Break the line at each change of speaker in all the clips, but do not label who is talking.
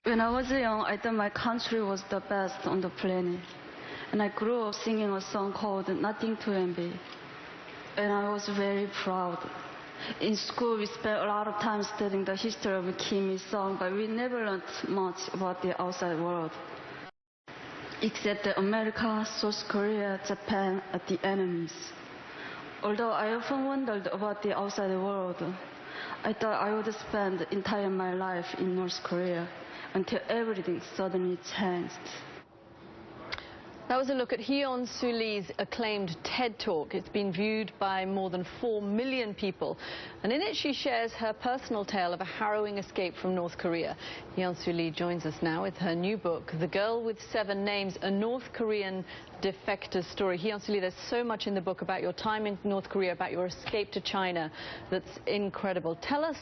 When I was young, I thought my country was the best on the planet. And I grew up singing a song called Nothing to Envy. And I was very proud. In school, we spent a lot of time studying the history of Kim Il-sung, but we never learned much about the outside world. Except that America, South Korea, Japan are the enemies. Although I often wondered about the outside world, I thought I would spend the entire my life in North Korea until everything suddenly changed.
That was a look at Hyeonseo Lee's acclaimed TED Talk. It's been viewed by more than 4 million people. And in it, she shares her personal tale of a harrowing escape from North Korea. Hyeonseo Lee joins us now with her new book, The Girl with 7 Names, a North Korean defector story. Hyeonseo Lee, there's so much in the book about your time in North Korea, about your escape to China. That's incredible. Tell us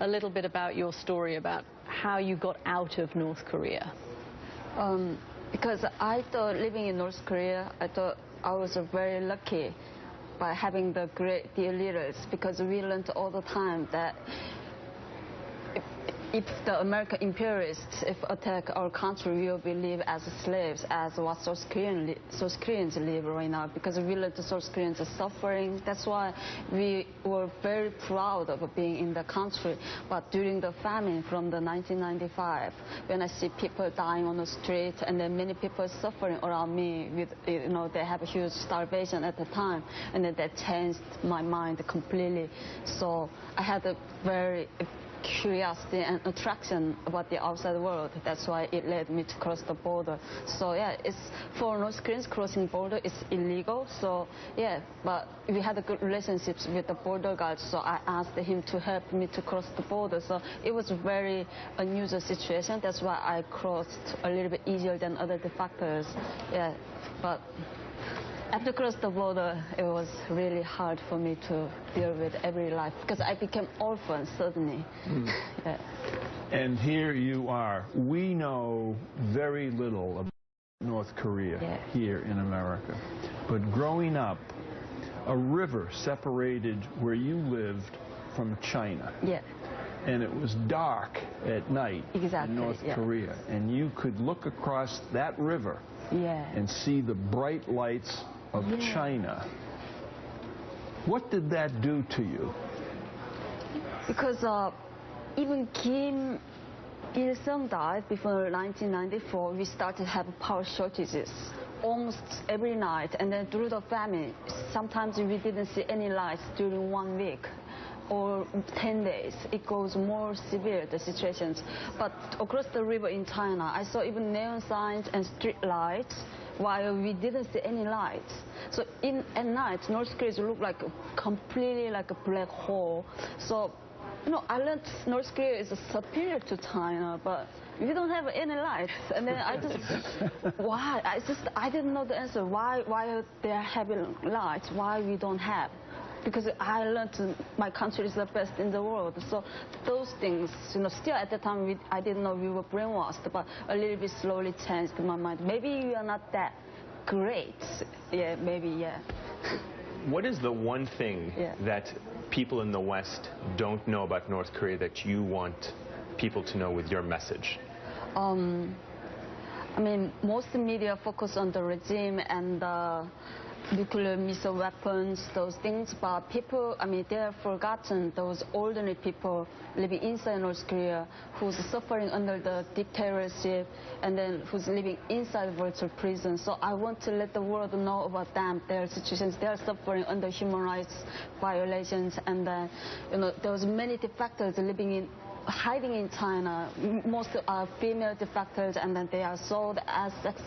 a little bit about your story, about how you got out of North Korea.
Because I thought living in North Korea, I thought I was very lucky by having the great dear leaders, because we learned all the time that if the American imperialists attack our country, we will be live as slaves, as what South Koreans live right now, because we learned the South Koreans are suffering. That's why we were very proud of being in the country. But during the famine from the 1995, when I see people dying on the street and then many people suffering around me, with, they have a huge starvation at the time, and then that changed my mind completely. So I had a very curiosity and attraction about the outside world. That's why it led me to cross the border. So yeah, it's for North Koreans crossing border is illegal. So yeah, but we had a good relationships with the border guard. So I asked him to help me to cross the border. So it was a very unusual situation. That's why I crossed a little bit easier than other defectors. Yeah, but after crossing the border, it was really hard for me to deal with every life, because I became orphan suddenly. Yeah.
And here you are. We know very little about North Korea here in America. But growing up, a river separated where you lived from China.
Yeah.
And it was dark at night in North Korea. And you could look across that river and see the bright lights of China. What did that do to you?
Because even Kim Il-sung died before 1994, we started to have power shortages almost every night. And then through the famine, sometimes we didn't see any lights during 1 week or 10 days. It goes more severe, the situations. But across the river in China, I saw even neon signs and street lights, while we didn't see any lights. So at night, North Korea looked like completely like a black hole. So, I learned North Korea is superior to China, but we don't have any lights. And then I just, why? I didn't know the answer. Why they are having lights? Why we don't have? Because I learned my country is the best in the world. So those things, still at the time I didn't know we were brainwashed, but a little bit slowly changed my mind. Maybe we are not that great. Yeah, maybe, yeah.
What is the one thing that people in the West don't know about North Korea that you want people to know with your message?
I mean, most media focus on the regime and nuclear missile weapons, those things, but people, they have forgotten those ordinary people living inside North Korea who's suffering under the dictatorship and then who's living inside virtual prison. So I want to let the world know about them, their situations. They are suffering under human rights violations, and then, there's many defectors hiding in China. Most are female defectors, and then they are sold as sex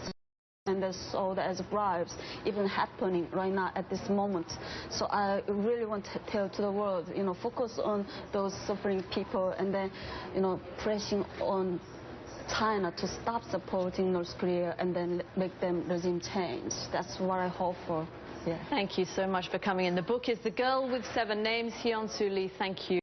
and they're sold as bribes, even happening right now at this moment. So I really want to tell to the world, focus on those suffering people, and then, pressing on China to stop supporting North Korea and then make them regime change. That's what I hope for. Yeah.
Thank you so much for coming in. The book is The Girl with 7 Names. Hyeonseo Lee, thank you.